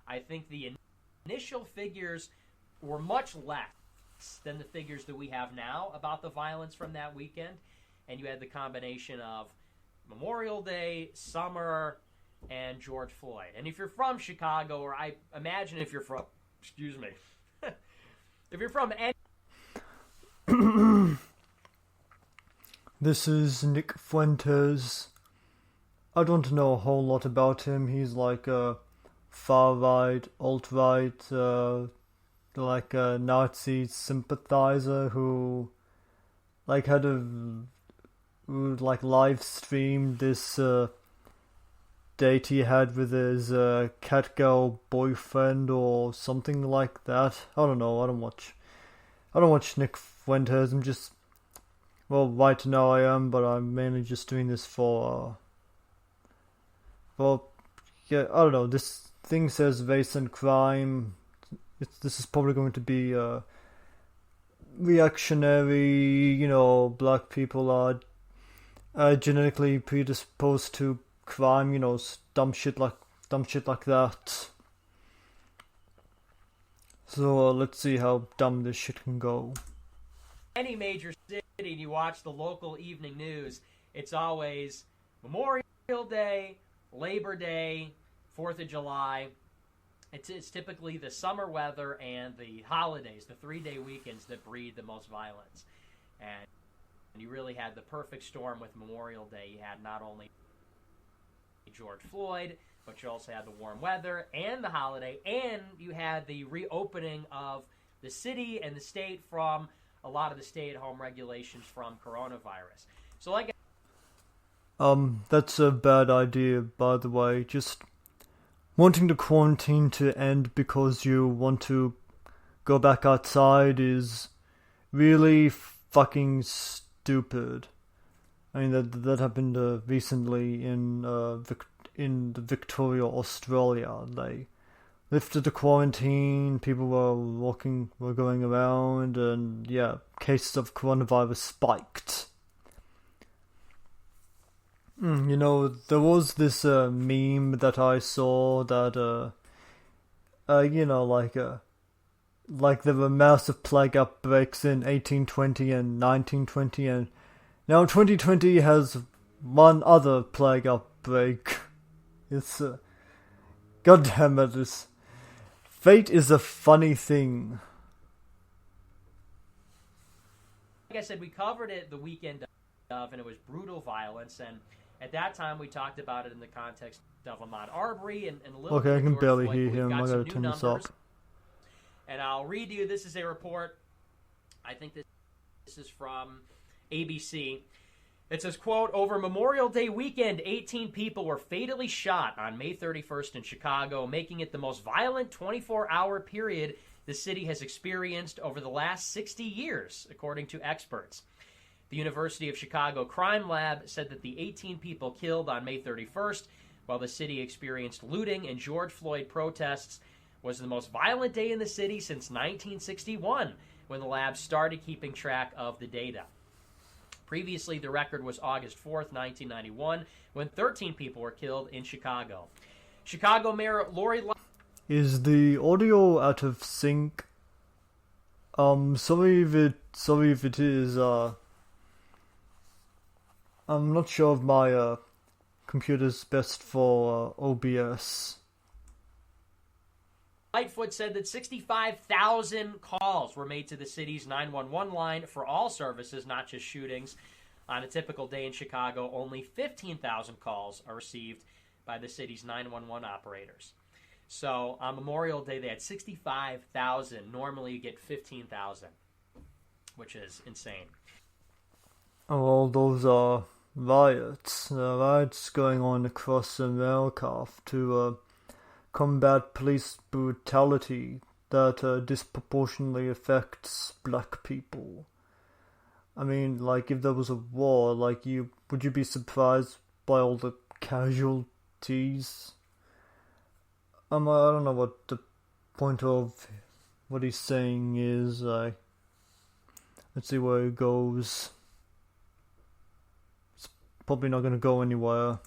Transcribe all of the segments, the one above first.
I think the initial figures were much less than the figures that we have now about the violence from that weekend. And you had the combination of Memorial Day, summer, and George Floyd. And if you're from Chicago, or I imagine if you're from, if you're from any... This is Nick Fuentes. I don't know a whole lot about him. He's like a far-right, alt-right, like a Nazi sympathizer who like had who like live streamed this date he had with his catgirl boyfriend or something like that. I don't know. I don't watch Nick Fuentes. I'm just, well, right now I am, but I'm mainly just doing this for well, yeah, I don't know. This thing says race and crime. This is probably going to be reactionary. You know, black people are genetically predisposed to crime. You know, dumb shit like that. So let's see how dumb this shit can go. Any major city, and you watch the local evening news, it's always Memorial Day, Labor Day, 4th of July. It's typically the summer weather and the holidays, the 3-day weekends that breed the most violence. And you really had the perfect storm with Memorial Day. You had not only George Floyd, but you also had the warm weather and the holiday, and you had the reopening of the city and the state from a lot of the stay-at-home regulations from coronavirus. So like... That's a bad idea, by the way. Just wanting the quarantine to end because you want to go back outside is really fucking stupid. I mean, that happened recently in Victoria, Australia. They lifted the quarantine, people were going around, and yeah, cases of coronavirus spiked. You know, there was this meme that I saw that, you know, like there were massive plague outbreaks in 1820 and 1920, and now 2020 has one other plague outbreak. It's, God damn it, fate is a funny thing. Like I said, we covered it the weekend of, and it was brutal violence, and at that time we talked about it in the context of Ahmaud Arbery and a little bit Okay, of I can George barely Floyd, hear but we've him. got I some gotta new turn this numbers. up. And I'll read you, this is a report, I think this is from ABC. It says, quote, over Memorial Day weekend, 18 people were fatally shot on May 31st in Chicago, making it the most violent 24-hour period the city has experienced over the last 60 years, according to experts. The University of Chicago Crime Lab said that the 18 people killed on May 31st, while the city experienced looting and George Floyd protests, was the most violent day in the city since 1961, when the lab started keeping track of the data. Previously, the record was August 4th, 1991, when 13 people were killed in Chicago. Chicago Mayor Lori... Is the audio out of sync? Sorry if it is, I'm not sure if my, computer's best for, OBS. Lightfoot said that 65,000 calls were made to the city's 911 line for all services, not just shootings. On a typical day in Chicago, only 15,000 calls are received by the city's 911 operators. So on Memorial Day, they had 65,000. Normally you get 15,000, which is insane. Oh, all those are riots. Riots going on across America to combat police brutality that disproportionately affects black people. I mean, like, if there was a war, like, would you be surprised by all the casualties? I don't know what the point of what he's saying is. Let's see where it goes. It's probably not going to go anywhere.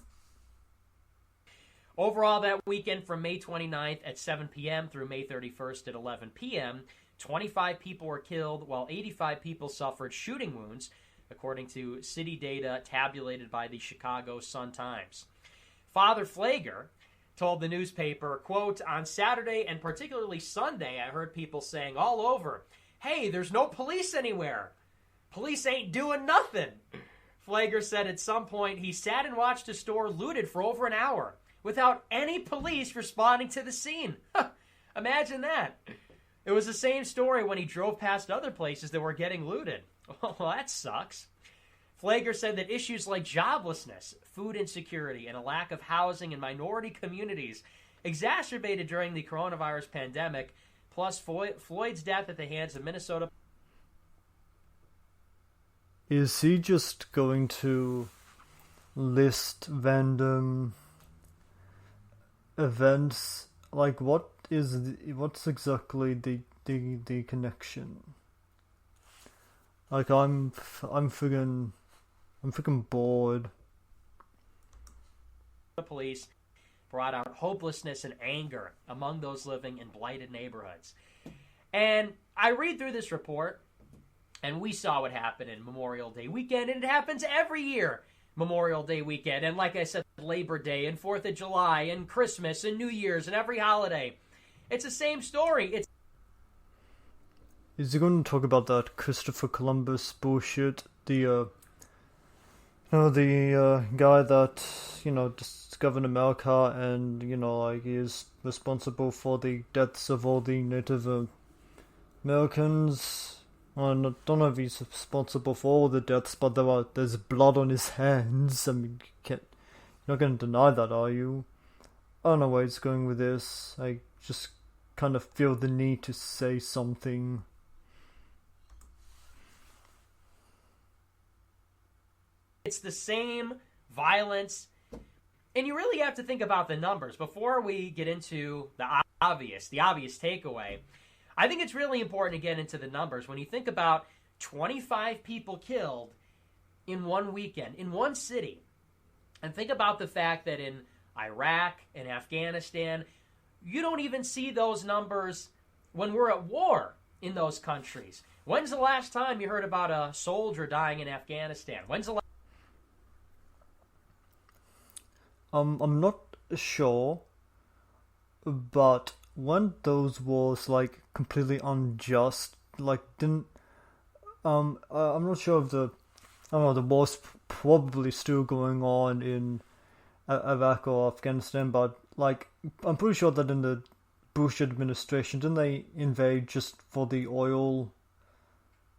Overall, that weekend from May 29th at 7 p.m. through May 31st at 11 p.m., 25 people were killed while 85 people suffered shooting wounds, according to city data tabulated by the Chicago Sun-Times. Father Flager told the newspaper, quote, "On Saturday and particularly Sunday, I heard people saying all over, 'Hey, there's no police anywhere. Police ain't doing nothing.'" Flager said at some point he sat and watched a store looted for over an hour without any police responding to the scene. Imagine that. It was the same story when he drove past other places that were getting looted. Well, that sucks. Flager said that issues like joblessness, food insecurity, and a lack of housing in minority communities exacerbated during the coronavirus pandemic, plus Floyd's death at the hands of Minnesota. Is he just going to list random events? Like, what's exactly the connection? Like, I'm freaking bored. The police brought out hopelessness and anger among those living in blighted neighborhoods. And I read through this report, and we saw what happened in Memorial Day weekend, and it happens every year, Memorial Day weekend. And like I said, Labor Day and 4th of July and Christmas and New Year's and every holiday. It's the same story. Is he going to talk about that Christopher Columbus bullshit? The guy that, discovered America and, is responsible for the deaths of all the Native Americans. I don't know if he's responsible for all the deaths, but there's blood on his hands. I mean, you're not going to deny that, are you? I don't know where he's going with this. I just kind of feel the need to say something. It's the same violence. And you really have to think about the numbers. Before we get into the obvious takeaway, I think it's really important to get into the numbers. When you think about 25 people killed in one weekend, in one city, and think about the fact that in Iraq and Afghanistan, you don't even see those numbers when we're at war in those countries. When's the last time you heard about a soldier dying in Afghanistan? When's the last... I'm not sure, but weren't those wars like completely unjust? Like, didn't I'm not sure if the war's probably still going on in Iraq or Afghanistan, but like I'm pretty sure that in the Bush administration, didn't they invade just for the oil?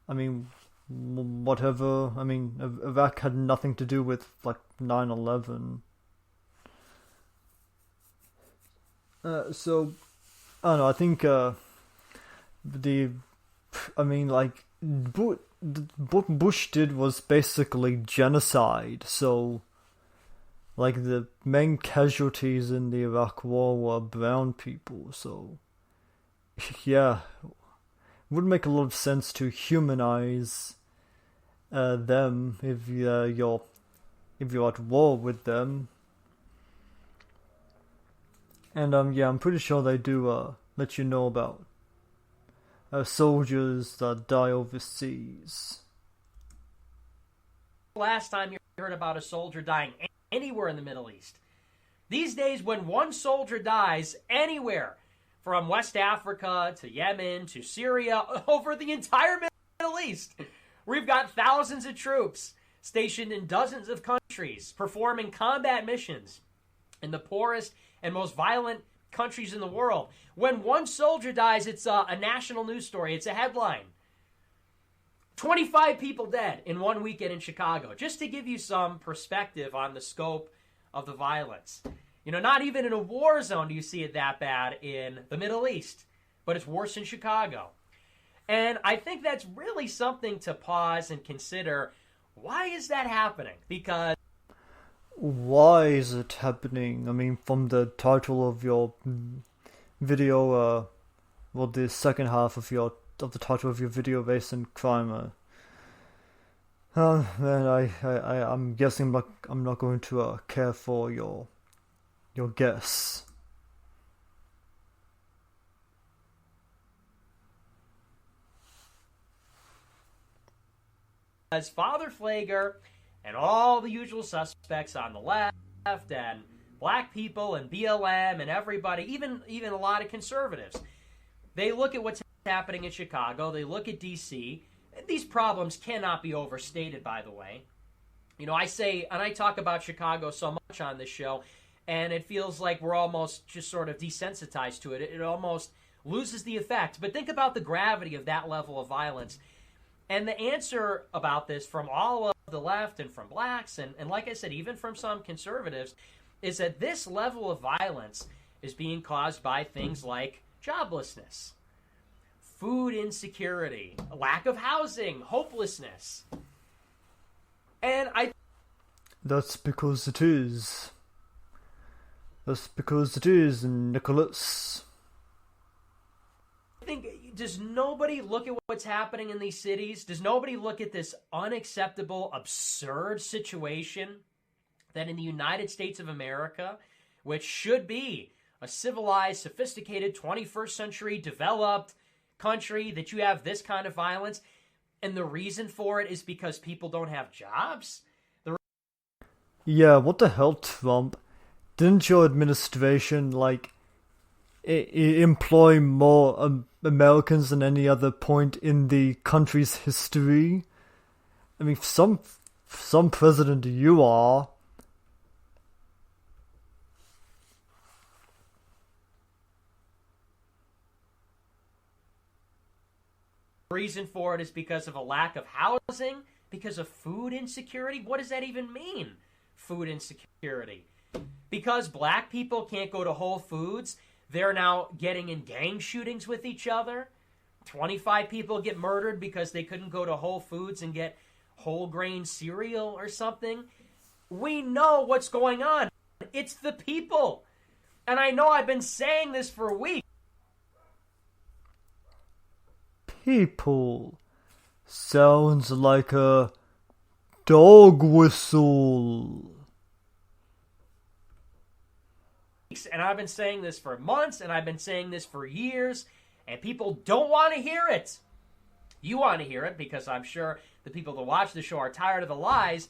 I mean, whatever. I mean, Iraq had nothing to do with like 9/11. So I don't know. I think what Bush did was basically genocide. So, like, the main casualties in the Iraq War were brown people. So, yeah, it would make a lot of sense to humanize them if you're at war with them. And I'm pretty sure they do let you know about soldiers that die overseas. Last time you heard about a soldier dying anywhere in the Middle East? These days, when one soldier dies anywhere, from West Africa to Yemen to Syria, over the entire Middle East, we've got thousands of troops stationed in dozens of countries performing combat missions in the poorest and most violent countries in the world. When one soldier dies, it's a national news story. It's a headline. 25 people dead in one weekend in Chicago. Just to give you some perspective on the scope of the violence. Not even in a war zone do you see it that bad in the Middle East. But it's worse in Chicago. And I think that's really something to pause and consider. Why is that happening? Because... Why is it happening? I mean, from the title of your video, the second half of the title of your video, Race and Crime. Man, I'm guessing I'm not going to care for your your guess. As Father Flager and all the usual suspects on the left and black people and BLM and everybody, even a lot of conservatives, they look at what's happening in Chicago, they look at D.C., and these problems cannot be overstated, by the way. You know, I say, and I talk about Chicago so much on this show, and it feels like we're almost just sort of desensitized to it. It almost loses the effect. But think about the gravity of that level of violence. And the answer about this from all of the left and from blacks, and like I said, even from some conservatives, is that this level of violence is being caused by things like joblessness, food insecurity, lack of housing, hopelessness. And That's because it is. That's because it is, Nicholas. I think, does nobody look at what's happening in these cities? Does nobody look at this unacceptable, absurd situation that in the United States of America, which should be a civilized, sophisticated, 21st century, developed country, that you have this kind of violence, and the reason for it is because people don't have jobs? Yeah, what the hell, Trump? Didn't your administration, employ more Americans than any other point in the country's history? I mean, some president you are. The reason for it is because of a lack of housing, because of food insecurity. What does that even mean, food insecurity? Because black people can't go to Whole Foods, they're now getting in gang shootings with each other. 25 people get murdered because they couldn't go to Whole Foods and get whole grain cereal or something. We know what's going on. It's the people. And I know I've been saying this for weeks. People. Sounds like a dog whistle. And I've been saying this for months, and I've been saying this for years, and people don't want to hear it. You want to hear it because I'm sure the people that watch the show are tired of the lies,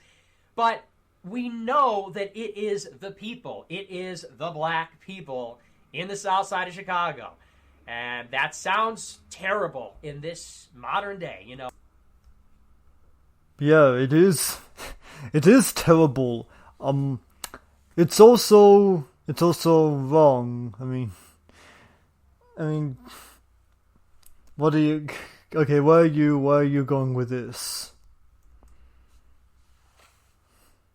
but we know that it is the people. It is the black people in the south side of Chicago. And that sounds terrible in this modern day, you know. Yeah, it is. It is terrible. It's also wrong. I mean, what are you? Okay, where are you going with this?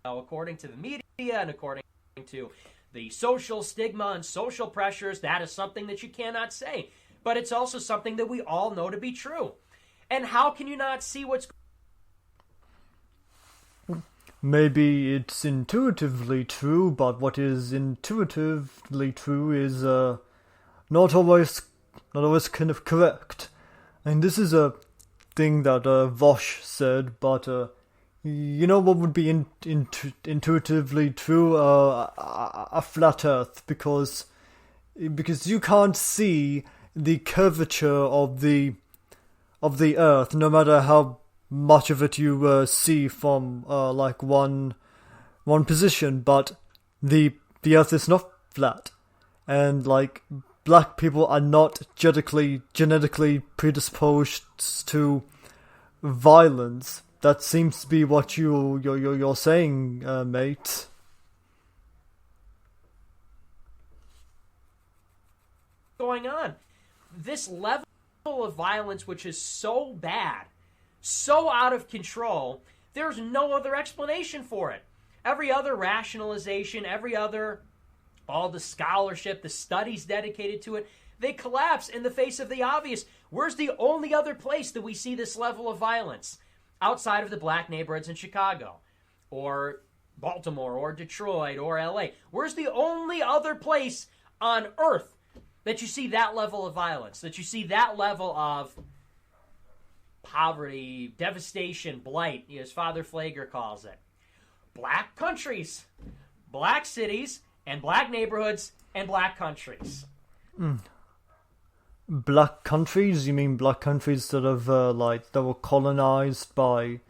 According to the media and according to the social stigma and social pressures, that is something that you cannot say. But it's also something that we all know to be true. And how can you not see what's... Maybe it's intuitively true, but what is intuitively true is not always kind of correct. And this is a thing that Vosh said, but you know what would be intuitively true? A flat Earth, because you can't see the curvature of the Earth, no matter how much of it you see from one position. But the Earth is not flat, and black people are not genetically predisposed to violence. That seems to be what you're saying, mate. Going on? This level of violence, which is so bad, so out of control, there's no other explanation for it. Every other rationalization, all the scholarship, the studies dedicated to it, they collapse in the face of the obvious. Where's the only other place that we see this level of violence? Outside of the black neighborhoods in Chicago, or Baltimore, or Detroit, or LA. Where's the only other place on earth that you see that level of violence, that you see that level of poverty, devastation, blight, as Father Flager calls it? Black countries, black cities, and black neighborhoods and black countries. Black countries? You mean black countries that have that were colonized by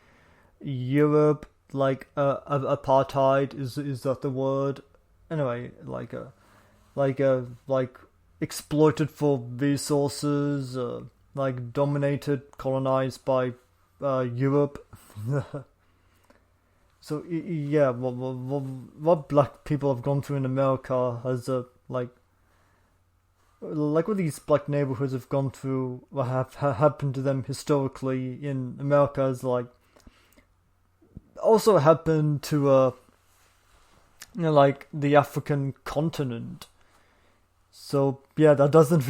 Europe? Like apartheid is that the word? Anyway, like exploited for resources, like dominated, colonized by Europe. So yeah, what black people have gone through in America has like what these black neighborhoods have gone through, what have happened to them historically in America is like also happened to like the African continent. So yeah, that doesn't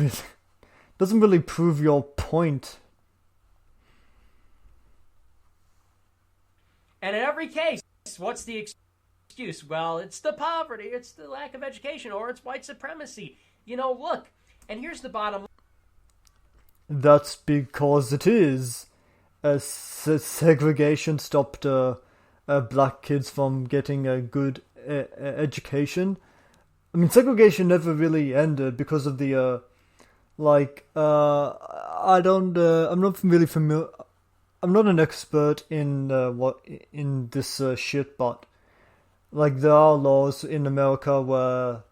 really prove your point. And in every case, what's the excuse? Well, it's the poverty, it's the lack of education, or it's white supremacy. Look, and here's the bottom line. That's because it is. Segregation stopped black kids from getting a good education. I mean, segregation never really ended because of the I'm not really familiar. I'm not an expert in this shit, but like there are laws in America where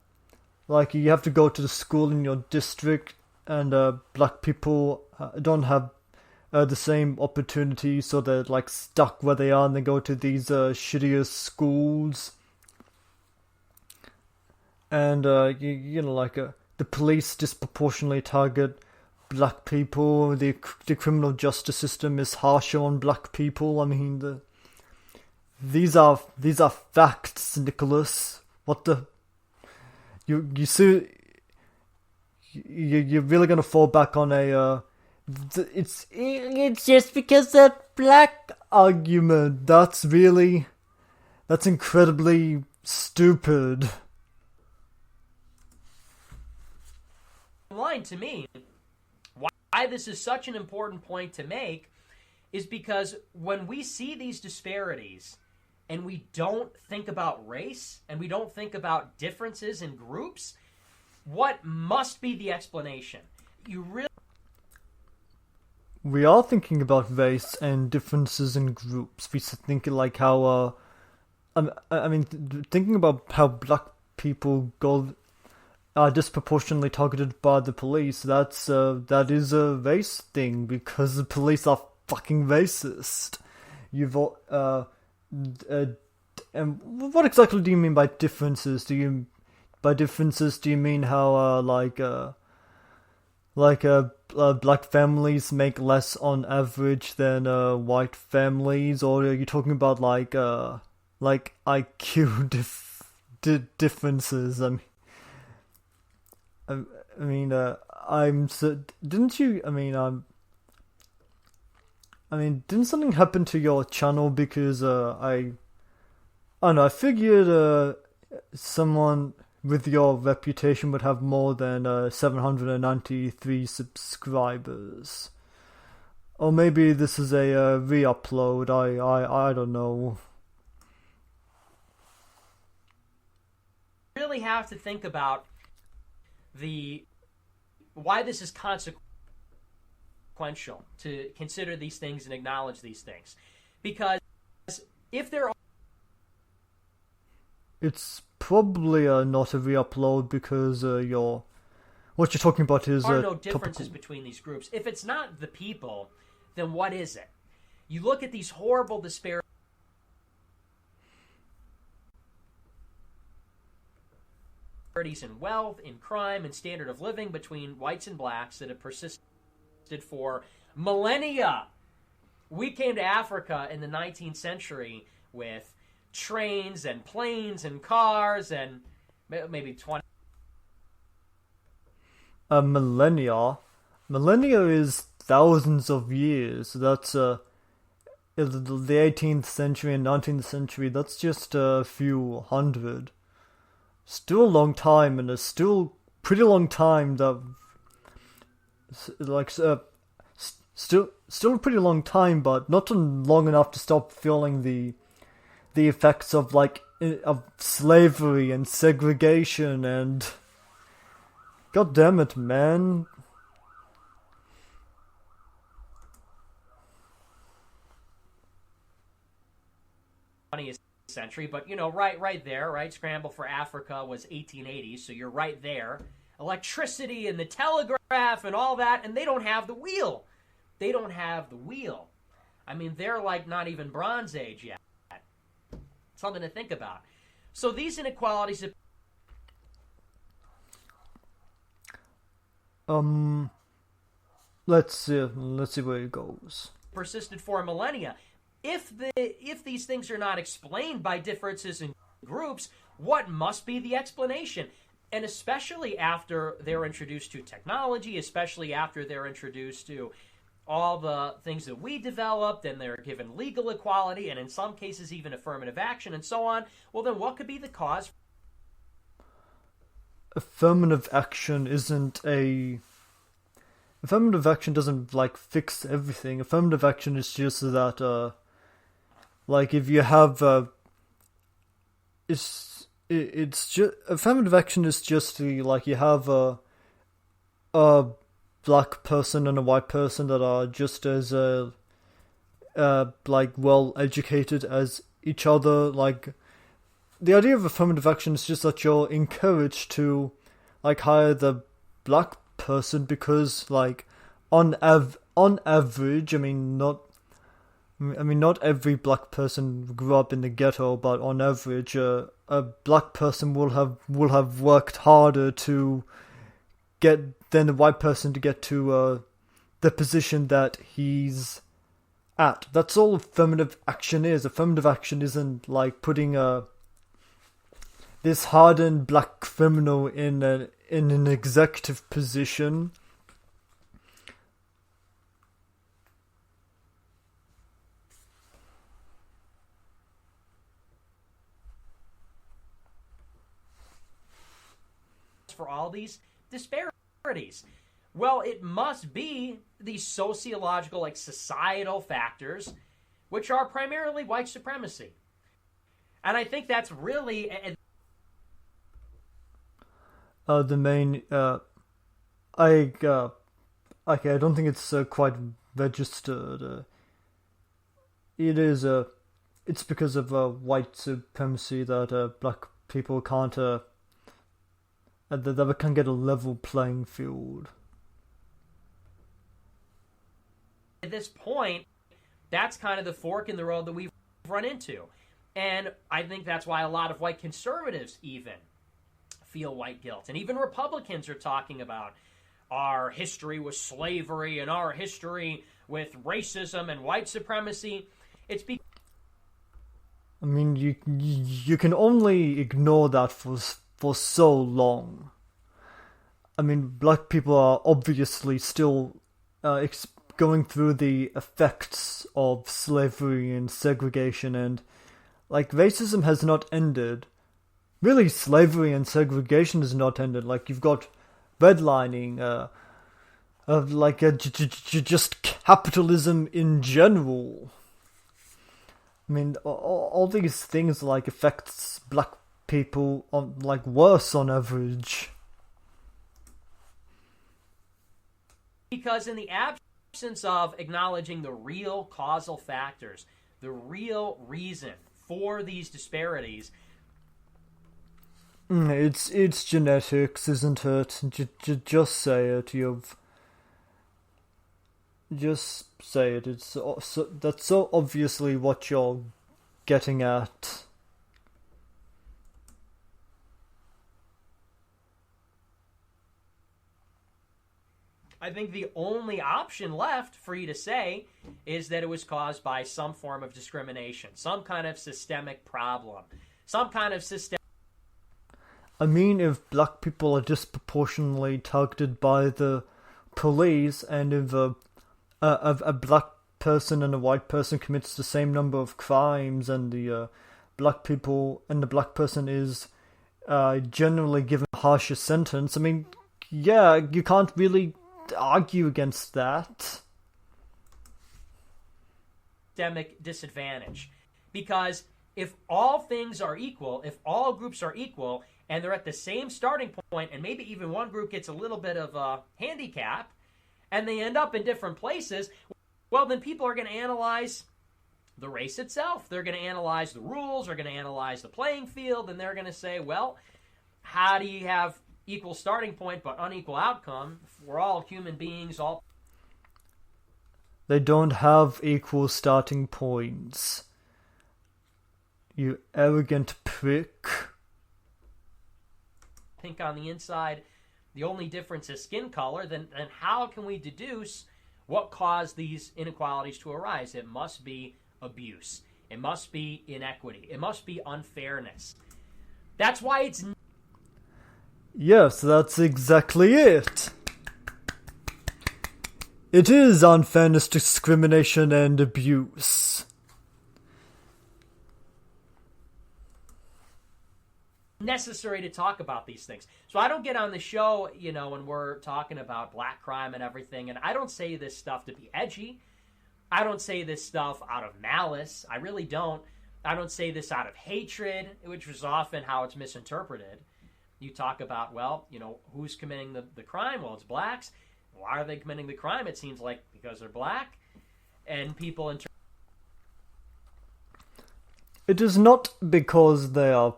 like you have to go to the school in your district, and black people don't have the same opportunity, so they're like stuck where they are, and they go to these shittier schools. And the police disproportionately target black people. The criminal justice system is harsher on black people. I mean, these are facts, Nicholas. What the you see? You're really gonna fall back on a it's just because that black argument. That's incredibly stupid. Line to me, why this is such an important point to make is because when we see these disparities and we don't think about race and we don't think about differences in groups, what must be the explanation? We are thinking about race and differences in groups. We think like how thinking about how black people are disproportionately targeted by the police. That is a race thing, because the police are fucking racist. And what exactly do you mean by differences? Do you mean how black families make less on average than white families, or are you talking about like IQ differences? Didn't something happen to your channel? Because I don't know, I figured someone with your reputation would have more than 793 subscribers. Or maybe this is a re-upload, I don't know. Really have to think about why this is consequential to consider these things and acknowledge these things. Because if there are... It's probably not a re-upload, because what you're talking about is... There are no differences between these groups. If it's not the people, then what is it? You look at these horrible disparities in wealth, in crime, and standard of living between whites and blacks that have persisted for millennia. We came to Africa in the 19th century with trains and planes and cars and maybe 20. Millennia is thousands of years. That's the 18th century and 19th century. That's just a few hundred. Still a long time, and a still pretty long time that, still a pretty long time, but not long enough to stop feeling the the effects of of slavery and segregation and god damn it, man. 20th century, but right there, right? Scramble for Africa was 1880s, so you're right there. Electricity and the telegraph and all that, and they don't have the wheel. They don't have the wheel. I mean, they're like not even Bronze Age yet. Something to think about. So these inequalities have let's see where it goes. persisted for millennia. If these things are not explained by differences in groups, what must be the explanation? And especially after they're introduced to technology, especially after they're introduced to all the things that we developed, and they're given legal equality, and in some cases even affirmative action and so on, well then what could be the cause? Affirmative action doesn't fix everything. Affirmative action is just that if you have it's just affirmative action is just you have a black person and a white person that are just as well educated as each other. The idea of affirmative action is just that you're encouraged to hire the black person because on average, not every black person grew up in the ghetto, but on average, a black person will have worked harder to get than the white person to get to the position that he's at. That's all affirmative action is. Affirmative action isn't putting this hardened black criminal in an executive position. For all these disparities? Well, it must be these sociological, societal factors, which are primarily white supremacy. And I think that's really the main. I don't think it's quite registered. It is. It's because of white supremacy that black people can't. That we can get a level playing field. At this point, that's kind of the fork in the road that we've run into. And I think that's why a lot of white conservatives even feel white guilt. And even Republicans are talking about our history with slavery and our history with racism and white supremacy. It's because you can only ignore that for so long. Black people are obviously still going through the effects of slavery and segregation, and racism has not ended. Really, slavery and segregation has not ended. You've got redlining, just capitalism in general. All these things affects black people on worse on average. Because in the absence of acknowledging the real causal factors, the real reason for these disparities, it's genetics, isn't it? Just say it. Just say it. That's so obviously what you're getting at. I think the only option left for you to say is that it was caused by some form of discrimination, some kind of systemic problem, some kind of systemic... if black people are disproportionately targeted by the police, and if a black person and a white person commits the same number of crimes, and the black person is generally given a harsher sentence, you can't really argue against that. Systemic disadvantage. Because if all things are equal, if all groups are equal, and they're at the same starting point, and maybe even one group gets a little bit of a handicap, and they end up in different places, well, then people are going to analyze the race itself. They're going to analyze the rules, they're going to analyze the playing field, and they're going to say, well, how do you have equal starting point but unequal outcome? We're all human beings, all... They don't have equal starting points. You arrogant prick. Pink on the inside, the only difference is skin color, then how can we deduce what caused these inequalities to arise? It must be abuse. It must be inequity. It must be unfairness. That's why it's... Yes, that's exactly it. It is unfairness, discrimination, and abuse. Necessary to talk about these things. So I don't get on the show, when we're talking about black crime and everything, and I don't say this stuff to be edgy. I don't say this stuff out of malice. I really don't. I don't say this out of hatred, which is often how it's misinterpreted. You talk about, who's committing the crime? Well, it's blacks. Why are they committing the crime? It seems like because they're black. And people It is not because they are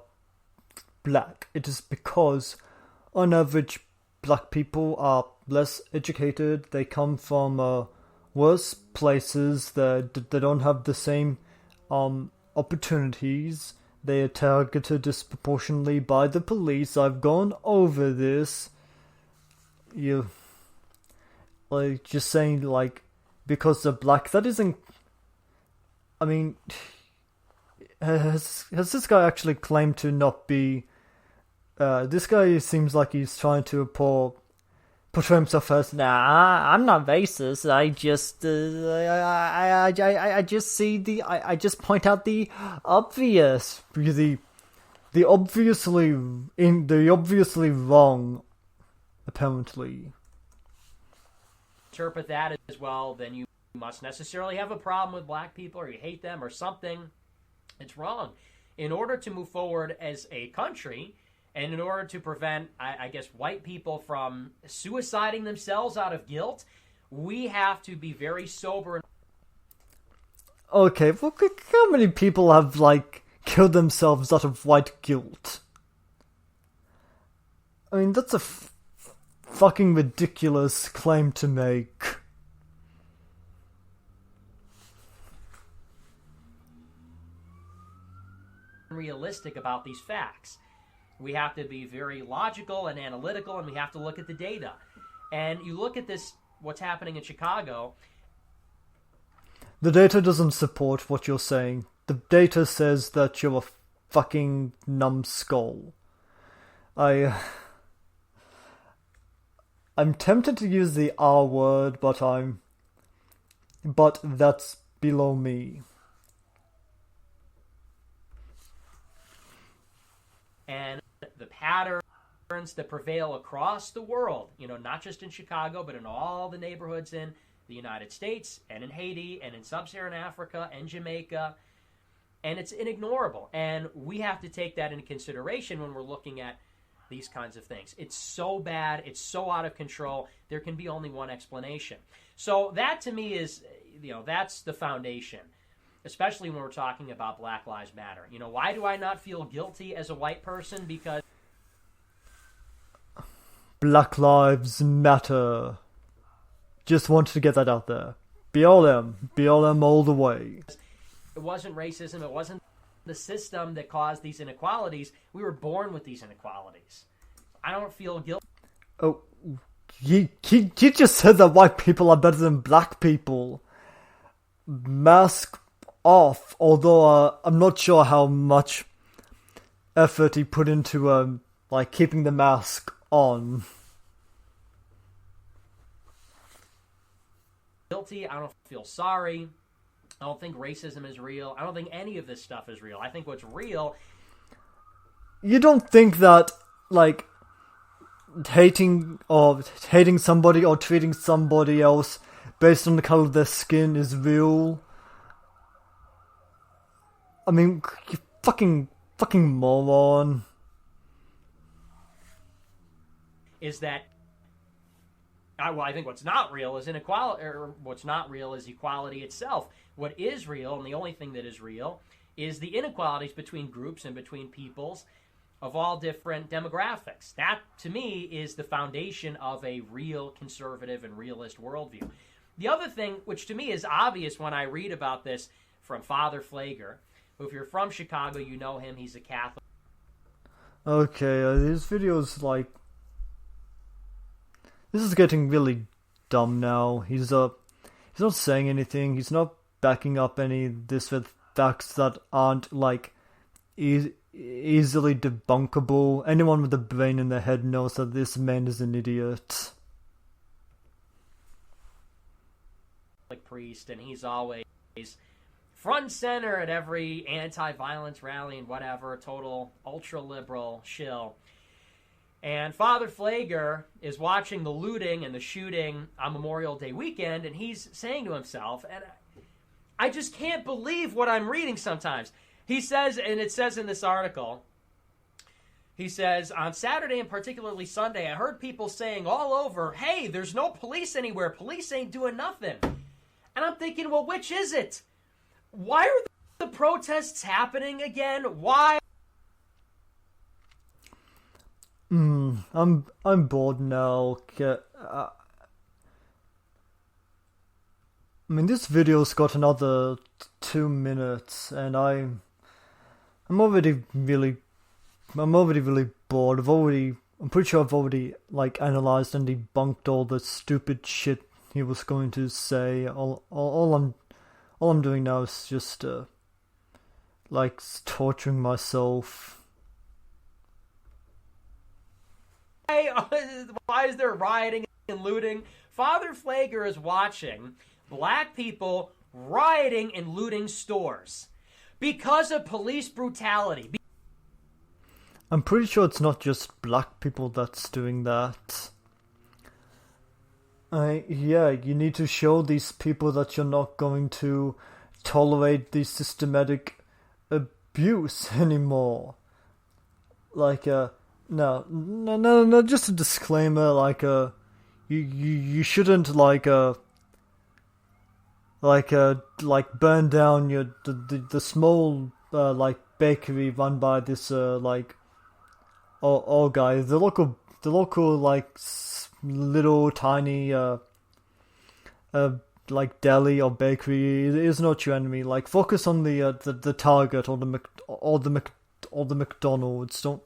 black. It is because, on average, black people are less educated. They come from worse places. They don't have the same opportunities. They are targeted disproportionately by the police. I've gone over this. Just saying, because they're black, that isn't... I mean, has this guy actually claimed to not be... this guy seems like he's trying to portray himself as, nah, I'm not racist. I just, I just see I just point out the obvious, the obviously wrong, apparently. Interpret that as well, then you must necessarily have a problem with black people, or you hate them, or something. It's wrong. In order to move forward as a country, and in order to prevent, I guess, white people from suiciding themselves out of guilt, we have to be very sober. Okay, well, how many people have, killed themselves out of white guilt? I mean, that's a fucking ridiculous claim to make. Realistic about these facts. We have to be very logical and analytical, and we have to look at the data. And you look at this, what's happening in Chicago. The data doesn't support what you're saying. The data says that you're a fucking numbskull. I'm tempted to use the R word, but that's below me. And the patterns that prevail across the world, not just in Chicago, but in all the neighborhoods in the United States, and in Haiti, and in Sub-Saharan Africa, and Jamaica, and it's inignorable. And we have to take that into consideration when we're looking at these kinds of things. It's so bad, it's so out of control, there can be only one explanation. So that, to me, is, that's the foundation, especially when we're talking about Black Lives Matter. Why do I not feel guilty as a white person? Because Black Lives Matter. Just wanted to get that out there. BLM. BLM all the way. It wasn't racism, it wasn't the system that caused these inequalities. We were born with these inequalities. I don't feel guilty. Oh, he just said that white people are better than black people. Mask off, although I'm not sure how much effort he put into keeping the mask on. Guilty, I don't feel sorry. I don't think racism is real. I don't think any of this stuff is real. I think what's real... You don't think that, hating somebody or treating somebody else based on the color of their skin is real? I mean, fucking moron. Is that, well, I think what's not real is inequality, or what's not real is equality itself. What is real, and the only thing that is real, is the inequalities between groups and between peoples of all different demographics. That, to me, is the foundation of a real conservative and realist worldview. The other thing, which to me is obvious when I read about this from Father Flager, who, if you're from Chicago, you know him, he's a Catholic. Okay, his video's like... This is getting really dumb now. He's not saying anything. He's not backing up any this with facts that aren't like easily debunkable. Anyone with a brain in their head knows that this man is an idiot. Priest, and he's always front and center at every anti-violence rally and whatever, total ultra-liberal shill. And Father Flager is watching the looting and the shooting on Memorial Day weekend, and he's saying to himself, and I just can't believe what I'm reading sometimes. He says, and it says in this article, he says, on Saturday and particularly Sunday, I heard people saying all over, hey, there's no police anywhere. Police ain't doing nothing. And I'm thinking, well, which is it? Why are the protests happening again? Why? I'm bored now. I mean, this video's got another 2 minutes, and I'm already really bored. I'm pretty sure I've already like analyzed and debunked all the stupid shit he was going to say. All I'm doing now is just like torturing myself. Why is there rioting and looting? Father Flager is watching black people rioting and looting stores because of police brutality. I'm pretty sure it's not just black people that's doing that. Yeah, you need to show these people that you're not going to tolerate the systematic abuse anymore. Like, no, just a disclaimer, like, you shouldn't, like burn down the small, like, bakery run by this, like, old guy, the local, like, little tiny, like, deli or bakery is not your enemy. Like, focus on the Target or the McDonald's. Don't.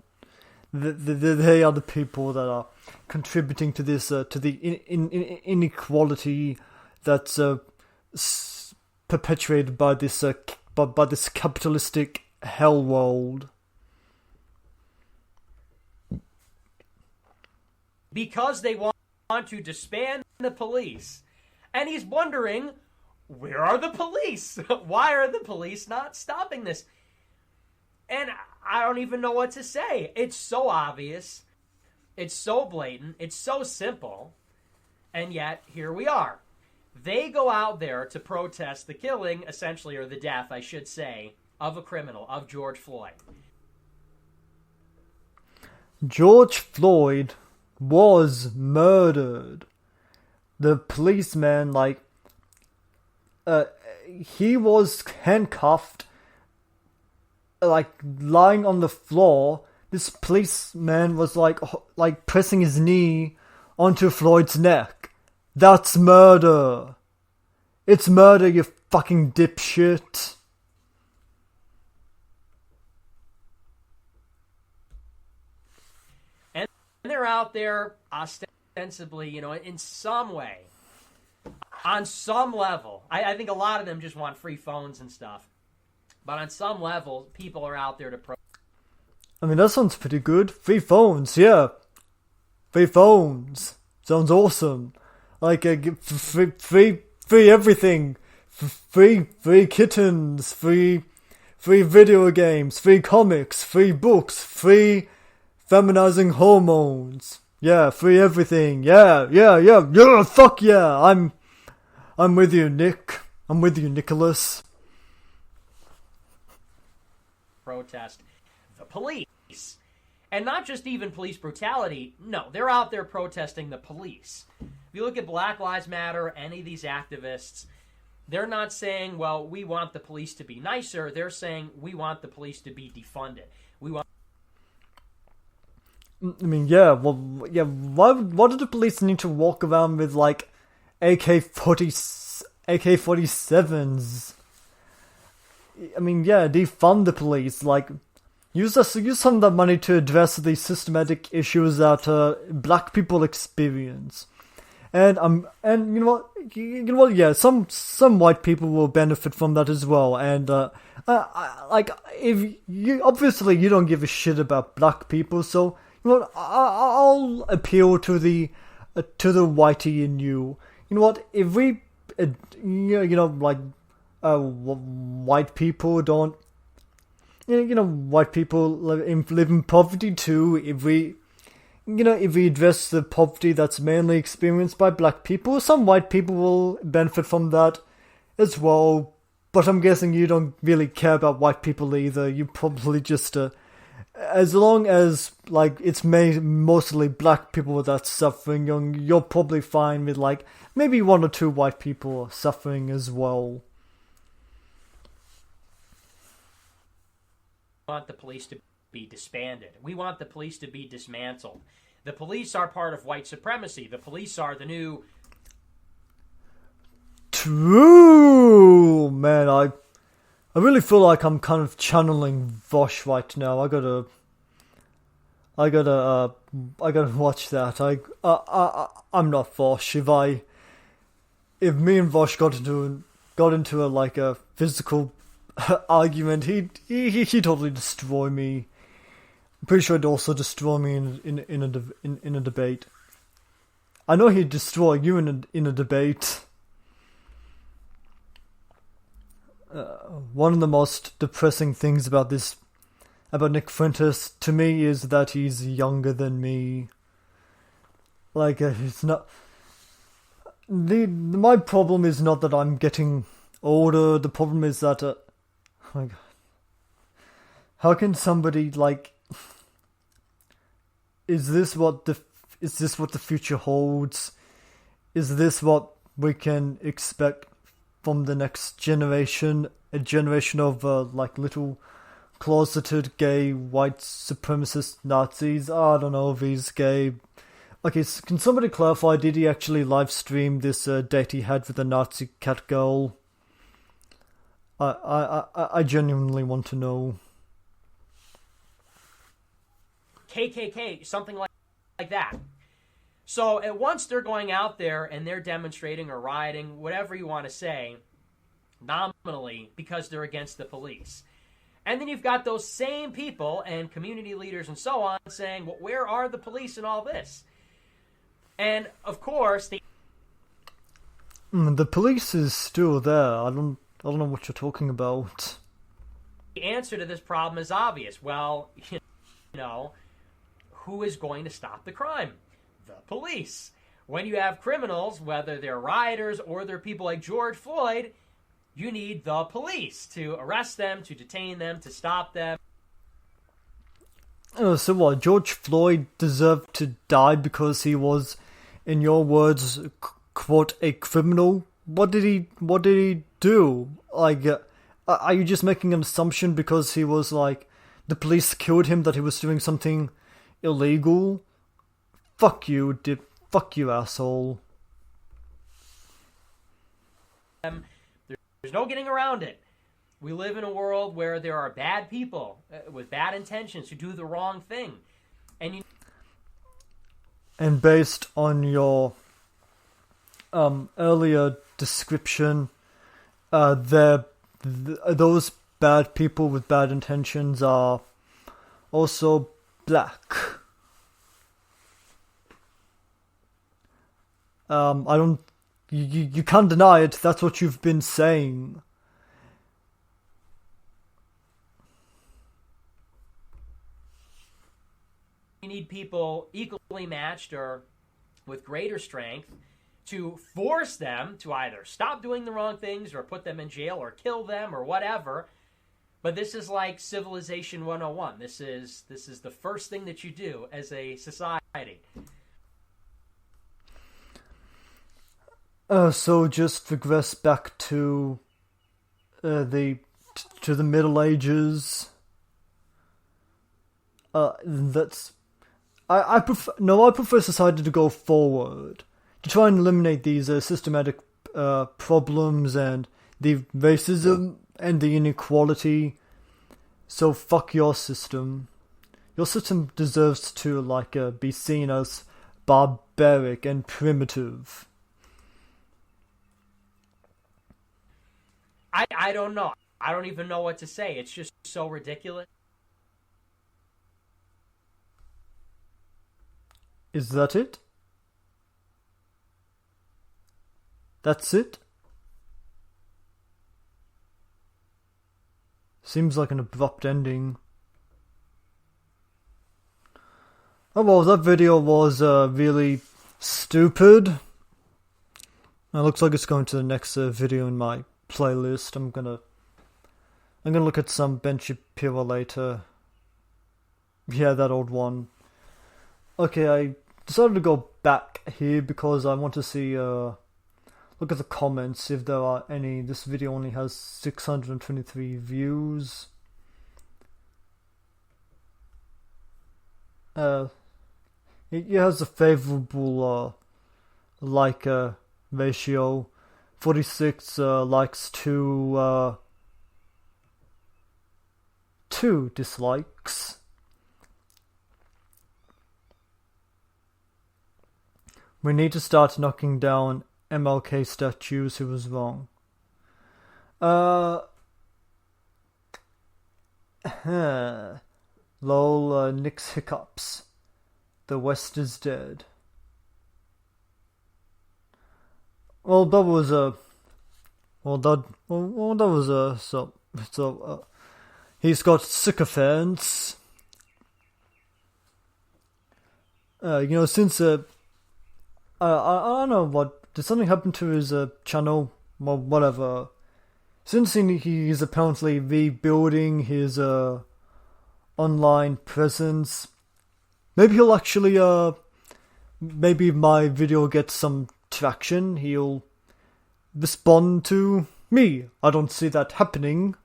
They are the people that are contributing to this, to the inequality that's perpetuated by this capitalistic hell world. Because they want to disband the police. And he's wondering, where are the police? Why are the police not stopping this? And I don't even know what to say. It's so obvious. It's so blatant. It's so simple. And yet, here we are. They go out there to protest the killing, essentially, or the death, I should say, of a criminal, of George Floyd. George Floyd was murdered. The policeman, like, he was handcuffed, like, lying on the floor. This policeman was like pressing his knee onto Floyd's neck. That's murder. It's murder, you fucking dipshit. And they're out there ostensibly, you know, in some way, on some level. I think a lot of them just want free phones and stuff. But on some level, people are out there to I mean, that sounds pretty good. Free phones, yeah. Free phones. Sounds awesome. Like, free everything. Free kittens. Free video games. Free comics. Free books. Free feminizing hormones. Yeah, free everything. Yeah, fuck yeah. I'm with you, Nick. I'm with you, Nicholas. protest the police. And not just even police brutality. No, they're out there protesting the police. If you look at Black Lives Matter, any of these activists, they're not saying, well, we want the police to be nicer. They're saying we want the police to be defunded. We want. I mean, yeah, well, yeah. Why do the police need to walk around with like AK-47s? I mean, yeah, defund the police. Like, use some of that money to address the systematic issues that black people experience. And you know what? Yeah, some white people will benefit from that as well. And if you obviously you don't give a shit about black people, so you know what? I'll appeal to the whitey in you. You know what? If we, white people don't. White people live in poverty too. If we address the poverty that's mainly experienced by black people, some white people will benefit from that as well. But I'm guessing you don't really care about white people either. You probably just, as long as like it's mostly black people that's suffering, you're probably fine with like maybe one or two white people suffering as well. Want the police to be disbanded. We want the police to be dismantled. The police are part of white supremacy. The police are the new... True, man. I really feel like I'm kind of channeling Vosh right now. I gotta watch that. I'm not Vosh. If me and Vosh got into a physical argument, he'd totally destroy me. I'm pretty sure he'd also destroy me in a debate. I know he'd destroy you in a debate. One of the most depressing things about Nick Fuentes to me is that he's younger than me. Like, it's not. My problem is not that I'm getting older. The problem is that. Oh my God. How can somebody like? Is this what the future holds? Is this what we can expect from the next generation? A generation of like little closeted gay white supremacist Nazis? I don't know if he's gay. Okay, so can somebody clarify? Did he actually live stream this date he had with the Nazi cat girl? I genuinely want to know. KKK, something like that. So at once they're going out there and they're demonstrating or rioting, whatever you want to say, nominally, because they're against the police. And then you've got those same people and community leaders and so on saying, well, where are the police in all this? And, of course, the police is still there. I don't know what you're talking about. The answer to this problem is obvious. Well, who is going to stop the crime? The police. When you have criminals, whether they're rioters or they're people like George Floyd, you need the police to arrest them, to detain them, to stop them. Oh, so what? George Floyd deserved to die because he was, in your words, quote, a criminal? What did he do? Like, are you just making an assumption because he was like, the police killed him that he was doing something illegal? Fuck you, asshole. There's no getting around it. We live in a world where there are bad people with bad intentions who do the wrong thing. And based on your earlier description, those bad people with bad intentions are also black. You can't deny it. That's what you've been saying. You need people equally matched or with greater strength to force them to either stop doing the wrong things or put them in jail or kill them or whatever. But this is like Civilization 101. This is the first thing that you do as a society. So just regress back to the Middle Ages. That's I prefer society to go forward to try and eliminate these systematic problems and the racism and the inequality. So fuck your system. Your system deserves to be seen as barbaric and primitive. I don't know. I don't even know what to say. It's just so ridiculous. Is that it? That's it? Seems like an abrupt ending. Oh well, that video was really stupid. It looks like it's going to the next video in my playlist. I'm gonna look at some Ben Shapiro later. Yeah, that old one. Okay, I decided to go back here because I want to see look at the comments if there are any. This video only has 623 views. It has a favorable like ratio. 46 likes to 2 dislikes. We need to start knocking down MLK statues. Who was wrong? Lol, Nick's hiccups. The West is dead. Well, that was he's got sycophants. Since I don't know what, did something happen to his channel? Well, whatever. Since he's apparently rebuilding his online presence, maybe he'll actually maybe if my video gets some traction, he'll respond to me. I don't see that happening,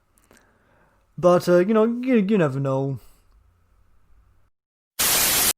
but you never know.